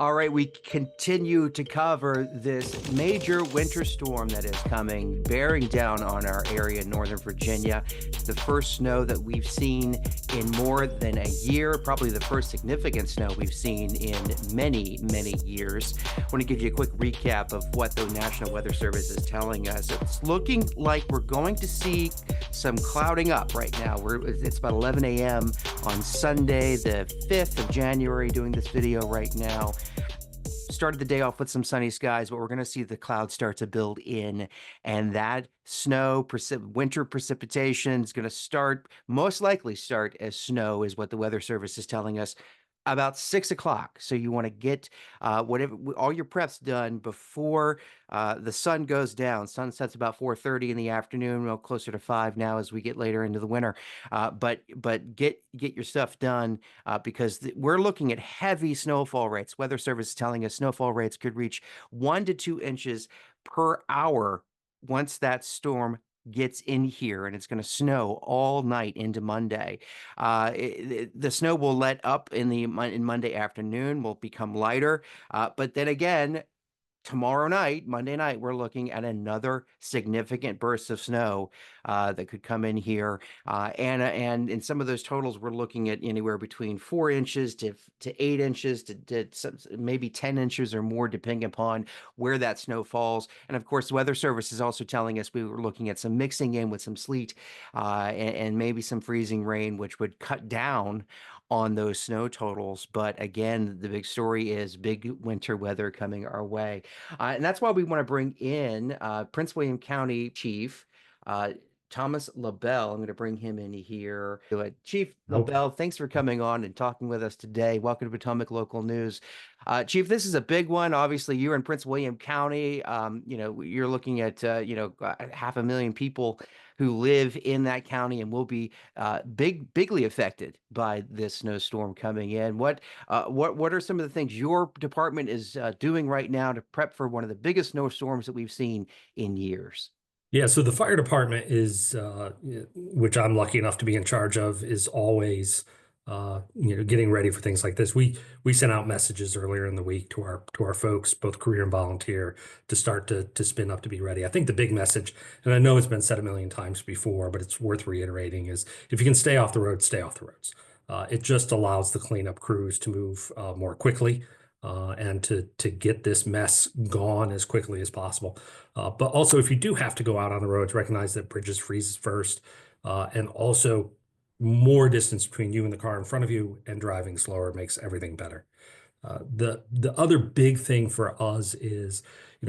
All right, we continue to cover this major winter storm that is coming, bearing down on our area in Northern Virginia. It's the first snow that we've seen in more than a year, probably the first significant snow we've seen in many, many years. I want to give you a quick recap of what the National Weather Service is telling us. It's looking like we're going to see some clouding up right now. It's about 11 a.m. on Sunday, the 5th of January, doing this video right now. Started the day off with some sunny skies, but we're going to see the clouds start to build in, and that winter precipitation is going to most likely start as snow, is what the Weather Service is telling us, about 6 o'clock. So you want to get whatever all your preps done before the sun goes down. Sun sets about 4:30 in the afternoon, well, closer to 5 now as we get later into the winter. But get your stuff done because we're looking at heavy snowfall rates. Weather Service is telling us snowfall rates could reach 1 to 2 inches per hour once that storm gets in here, and it's going to snow all night into Monday. The snow will let up in Monday afternoon, will become lighter, but then again, tomorrow night, Monday night, we're looking at another significant burst of snow that could come in here, and in some of those totals, we're looking at anywhere between 4 inches to 8 inches to maybe 10 inches or more, depending upon where that snow falls. And of course, the Weather Service is also telling us we were looking at some mixing in with some sleet and maybe some freezing rain, which would cut down on those snow totals. But again, the big story is big winter weather coming our way. And that's why we want to bring in Prince William County Chief Thomas LaBelle. I'm going to bring him in here. Chief Nope. LaBelle, thanks for coming on and talking with us today. Welcome to Potomac Local News. Chief, this is a big one. Obviously, you're in Prince William County. You're looking at 500,000 people who live in that county and will be bigly affected by this snowstorm coming in. What are some of the things your department is doing right now to prep for one of the biggest snowstorms that we've seen in years? Yeah, so the fire department is, which I'm lucky enough to be in charge of, is always, getting ready for things like this. We sent out messages earlier in the week to our folks, both career and volunteer, to start to spin up to be ready. I think the big message, and I know it's been said a million times before, but it's worth reiterating, is if you can stay off the road, stay off the roads. It just allows the cleanup crews to move more quickly. And to get this mess gone as quickly as possible. But also, if you do have to go out on the roads, recognize that bridges freeze first, and also more distance between you and the car in front of you, and driving slower makes everything better. The other big thing for us is,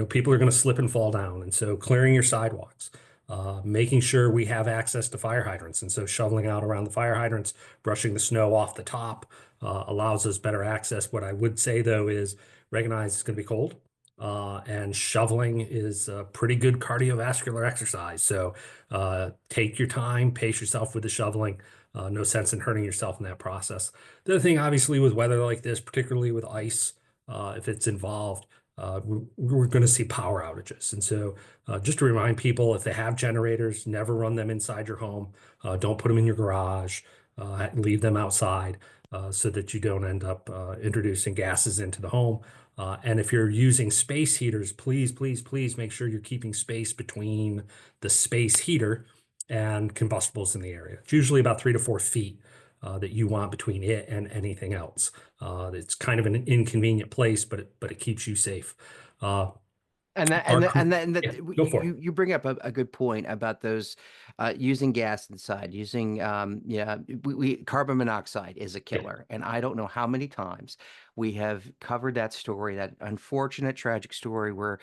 people are going to slip and fall down, and so clearing your sidewalks, making sure we have access to fire hydrants, and so shoveling out around the fire hydrants, brushing the snow off the top, allows us better access. What I would say though is recognize it's going to be cold, and shoveling is a pretty good cardiovascular exercise. So take your time, pace yourself with the shoveling. No sense in hurting yourself in that process. The other thing, obviously, with weather like this, particularly with ice, if it's involved, we're going to see power outages. And so just to remind people, if they have generators, never run them inside your home. Don't put them in your garage. Leave them outside so that you don't end up introducing gases into the home. And if you're using space heaters, please, please, please make sure you're keeping space between the space heater and combustibles in the area. It's usually about 3 to 4 feet that you want between it and anything else. It's kind of an inconvenient place, but it keeps you safe. And that Our and that, crew, and that, and yeah, that go for it. you bring up a good point about those using gas inside, using carbon monoxide is a Yeah. killer. And I don't know how many times we have covered that story, that unfortunate, tragic story where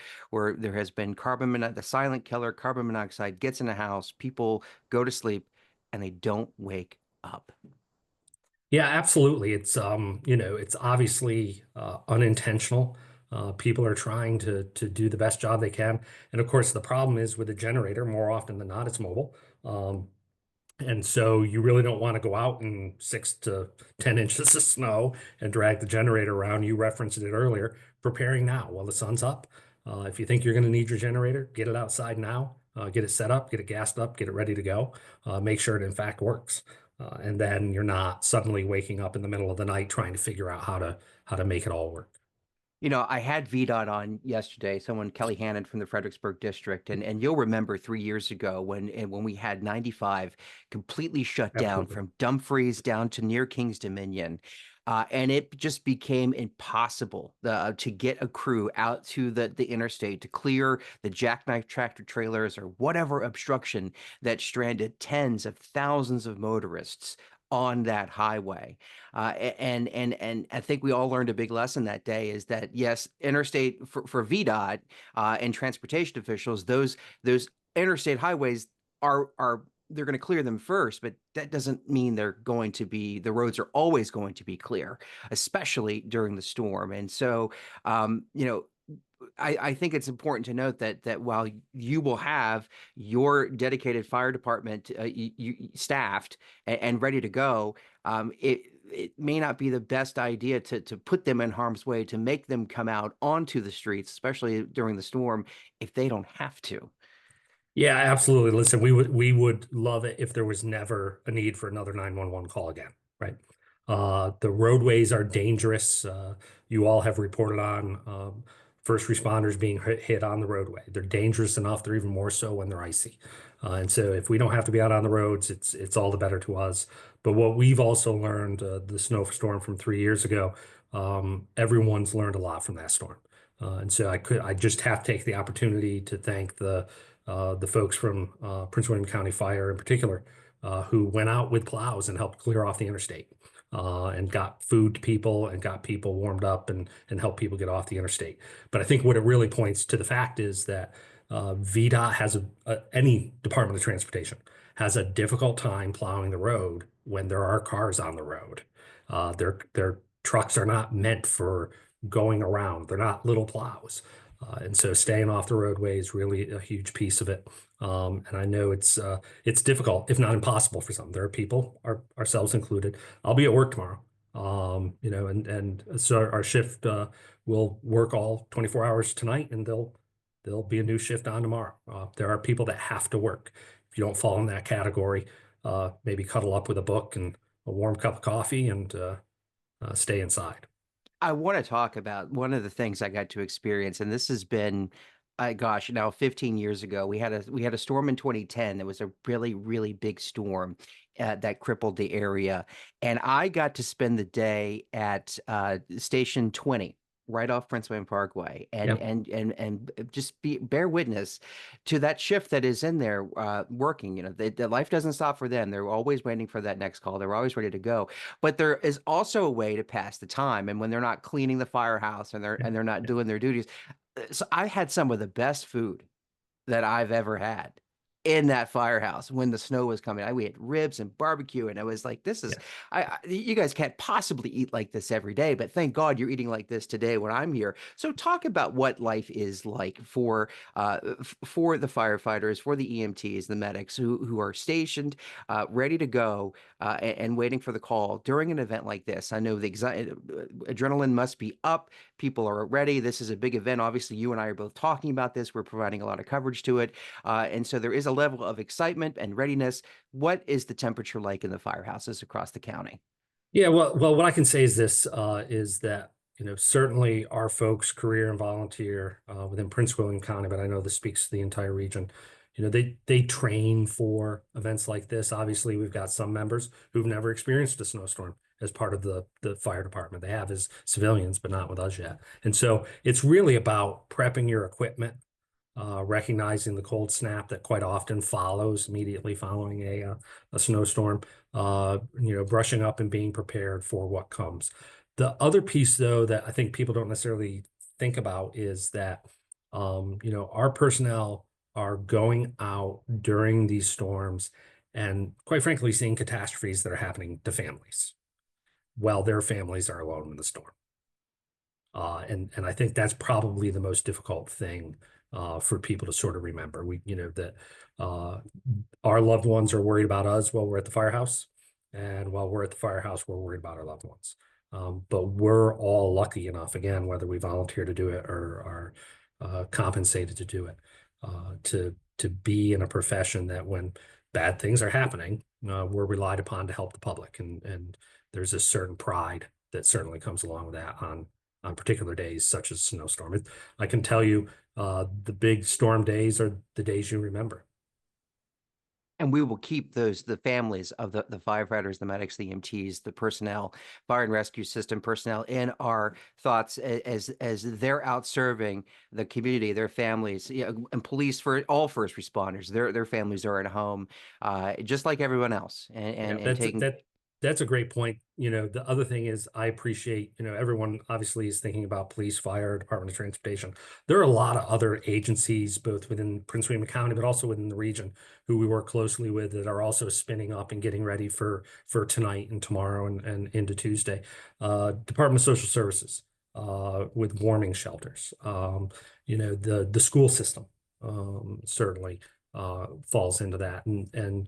there has been the silent killer, carbon monoxide gets in a house, people go to sleep, and they don't wake up. Yeah, absolutely. It's obviously unintentional. People are trying to do the best job they can. And of course, the problem is with a generator, more often than not, it's mobile. And so you really don't want to go out in 6 to 10 inches of snow and drag the generator around. You referenced it earlier, preparing now while the sun's up. If you think you're going to need your generator, get it outside now, get it set up, get it gassed up, get it ready to go. Make sure it in fact works. And then you're not suddenly waking up in the middle of the night trying to figure out how to make it all work. I had VDOT on yesterday, someone, Kelly Hannon from the Fredericksburg district, and you'll remember 3 years ago when we had 95 completely shut down Absolutely. from Dumfries down to near King's Dominion. And it just became impossible to get a crew out to the interstate to clear the jackknife tractor trailers or whatever obstruction that stranded tens of thousands of motorists on that highway. And I think we all learned a big lesson that day is that yes, interstate for VDOT and transportation officials, those interstate highways are they're going to clear them first, but that doesn't mean the roads are always going to be clear, especially during the storm. And so, um, you know, I think it's important to note that while you will have your dedicated fire department staffed and ready to go, it may not be the best idea to put them in harm's way, to make them come out onto the streets, especially during the storm, if they don't have to. Yeah, absolutely. Listen, we would love it if there was never a need for another 911 call again, right? The roadways are dangerous. You all have reported on first responders being hit on the roadway. They're dangerous enough. They're even more so when they're icy. And so if we don't have to be out on the roads, it's all the better to us. But what we've also learned, the snowstorm from 3 years ago, everyone's learned a lot from that storm. And so I just have to take the opportunity to thank the folks from Prince William County Fire in particular, who went out with plows and helped clear off the interstate, and got food to people and got people warmed up and helped people get off the interstate. But I think what it really points to the fact is that VDOT has any Department of Transportation has a difficult time plowing the road when there are cars on the road. Their trucks are not meant for going around. They're not little plows. And so staying off the roadway is really a huge piece of it. And I know it's difficult, if not impossible for some. There are people, ourselves included. I'll be at work tomorrow. And so our shift will work all 24 hours tonight, and there'll be a new shift on tomorrow. There are people that have to work. If you don't fall in that category, maybe cuddle up with a book and a warm cup of coffee and stay inside. I want to talk about one of the things I got to experience, and this has been, gosh, now 15 years ago. We had a storm in 2010. It was a really, really big storm that crippled the area, and I got to spend the day at Station 20. Right off Prince William Parkway, and Yeah. just bear witness to that shift that is in there working. The life doesn't stop for them. They're always waiting for that next call. They're always ready to go. But there is also a way to pass the time. And when they're not cleaning the firehouse and they're not doing their duties, so I had some of the best food that I've ever had in that firehouse when the snow was coming. We had ribs and barbecue, and it was like, this is, Yeah. you guys can't possibly eat like this every day, but thank God you're eating like this today when I'm here. So talk about what life is like for the firefighters, for the EMTs, the medics who are stationed, ready to go, and waiting for the call during an event like this. I know the adrenaline must be up. People are ready. This is a big event. Obviously, you and I are both talking about this. We're providing a lot of coverage to it. And so there is a level of excitement and readiness. What is the temperature like in the firehouses across the county? Yeah, well, what I can say is this, is that, certainly our folks, career and volunteer, within Prince William County, but I know this speaks to the entire region. They train for events like this. Obviously, we've got some members who've never experienced a snowstorm as part of the fire department. They have as civilians, but not with us yet. And so it's really about prepping your equipment, recognizing the cold snap that quite often follows immediately following a snowstorm, brushing up and being prepared for what comes. The other piece, though, that I think people don't necessarily think about is that, our personnel are going out during these storms and, quite frankly, seeing catastrophes that are happening to families while their families are alone in the storm. And I think that's probably the most difficult thing for people to sort of remember. That our loved ones are worried about us while we're at the firehouse, and while we're at the firehouse, we're worried about our loved ones. But we're all lucky enough, again, whether we volunteer to do it or are compensated to do it, to be in a profession that when bad things are happening, we're relied upon to help the public, and there's a certain pride that certainly comes along with that on on particular days, such as snowstorm. I can tell you, the big storm days are the days you remember. And we will keep the families of the firefighters, the medics, the EMTs, the personnel, fire and rescue system personnel in our thoughts as they're out serving the community, their families, and police for all first responders. Their families are at home, just like everyone else, and Yeah, and taking. that's a great point. The other thing is I appreciate, everyone obviously is thinking about police, fire, Department of Transportation. There are a lot of other agencies, both within Prince William County, but also within the region, who we work closely with that are also spinning up and getting ready for tonight and tomorrow and into Tuesday. Department of Social Services, with warming shelters. The school system, certainly, falls into that. And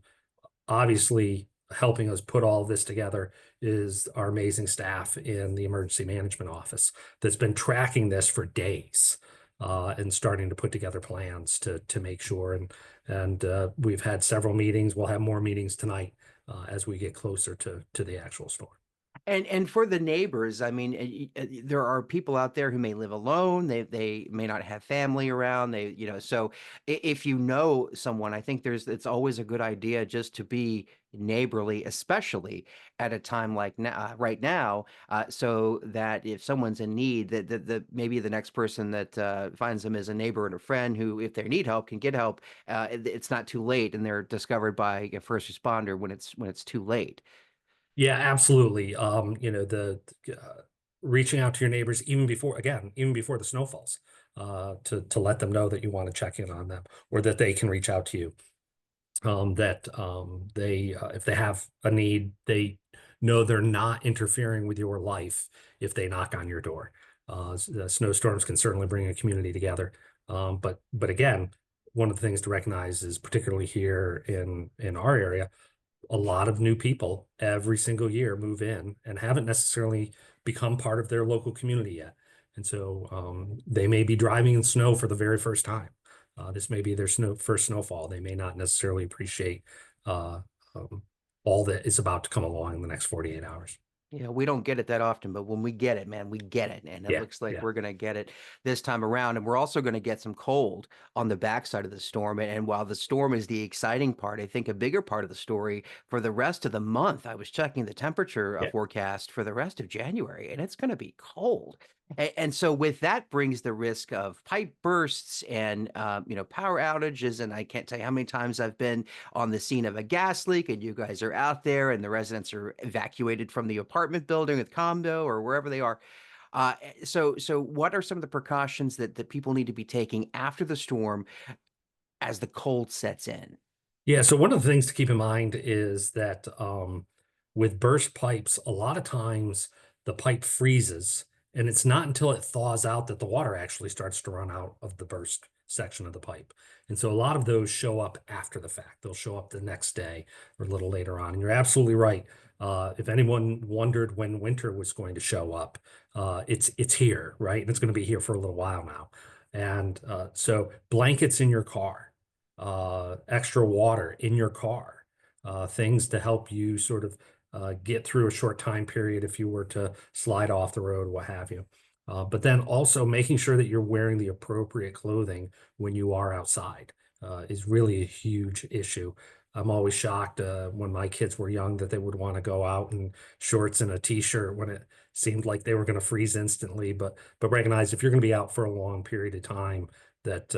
obviously helping us put all this together is our amazing staff in the emergency management office that's been tracking this for days, and starting to put together plans to make sure. And we've had several meetings. We'll have more meetings tonight, as we get closer to the actual storm. And for the neighbors, I mean, there are people out there who may live alone. They may not have family around. So if you know someone, I think it's always a good idea just to be neighborly, especially at a time like now, right now, so that if someone's in need, that maybe the next person that finds them is a neighbor and a friend who, if they need help, can get help. It's not too late, and they're discovered by a first responder when it's too late. Yeah, absolutely. The reaching out to your neighbors even before the snow falls, to let them know that you want to check in on them, or that they can reach out to you. That they if they have a need, they know they're not interfering with your life if they knock on your door. The snowstorms can certainly bring a community together. But again, one of the things to recognize is, particularly here in our area, a lot of new people every single year move in and haven't necessarily become part of their local community yet. And so, they may be driving in snow for the very first time. This may be their first snowfall. They may not necessarily appreciate, uh, um, all that is about to come along in the next 48 hours. Yeah, we don't get it that often, but when we get it, man, we get it. And it Yeah, looks like yeah, we're going to get it this time around. And we're also going to get some cold on the backside of the storm. And while the storm is the exciting part, I think a bigger part of the story for the rest of the month, I was checking the temperature yeah. forecast for the rest of January, and it's going to be cold. And so with that brings the risk of pipe bursts and power outages. And I can't tell you how many times I've been on the scene of a gas leak and you guys are out there and the residents are evacuated from the apartment building with condo or wherever they are. So what are some of the precautions that people need to be taking after the storm as the cold sets in? Yeah, so one of the things to keep in mind is that, with burst pipes, a lot of times the pipe freezes, and it's not until it thaws out that the water actually starts to run out of the burst section of the pipe. And so a lot of those show up after the fact. They'll show up the next day or a little later on. And you're absolutely right. If anyone wondered when winter was going to show up, it's here, right? And it's going to be here for a little while now. And so blankets in your car, extra water in your car, things to help you sort of get through a short time period if you were to slide off the road, what have you. But then also making sure that you're wearing the appropriate clothing when you are outside, is really a huge issue. I'm always shocked, when my kids were young, that they would want to go out in shorts and a t-shirt when it seemed like they were going to freeze instantly. But recognize, if you're going to be out for a long period of time, that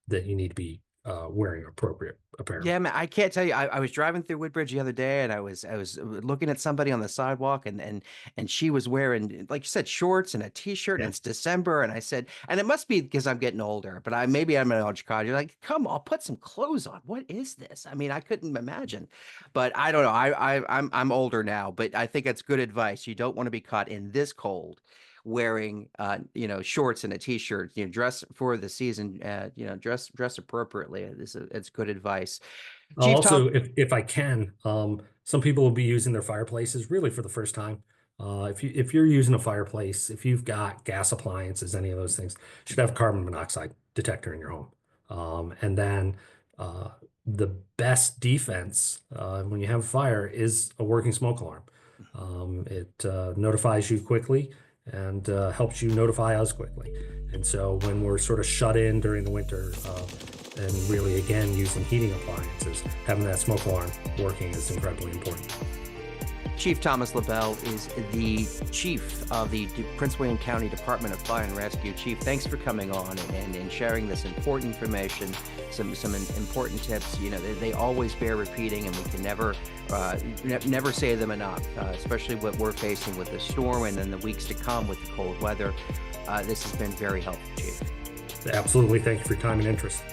you need to be, wearing appropriate apparel. Yeah, man, I can't tell you. I was driving through Woodbridge the other day, and I was looking at somebody on the sidewalk, and she was wearing, like you said, shorts and a t-shirt, and Yeah. it's December, and I said, and it must be because I'm getting older, but maybe I'm an old Chicago. You're like, come on, put some clothes on. What is this? I mean, I couldn't imagine, but I don't know. I'm older now, but I think that's good advice. You don't want to be caught in this cold wearing shorts and a t-shirt. Dress for the season. Dress appropriately. It's good advice. Chief Also, Tom. if I can, some people will be using their fireplaces really for the first time. If you're using a fireplace, if you've got gas appliances, any of those things, you should have a carbon monoxide detector in your home. And then, uh, the best defense, when you have a fire, is a working smoke alarm. It notifies you quickly, and helps you notify us quickly. And so when we're sort of shut in during the winter, and really again using heating appliances, having that smoke alarm working is incredibly important. Chief Thomas LaBelle is the chief of the Prince William County Department of Fire and Rescue. Chief, thanks for coming on and sharing this important information, some important tips. You know, they always bear repeating, and we can never say them enough, especially what we're facing with the storm and then the weeks to come with the cold weather. This has been very helpful, Chief. Absolutely. Thank you for your time and interest.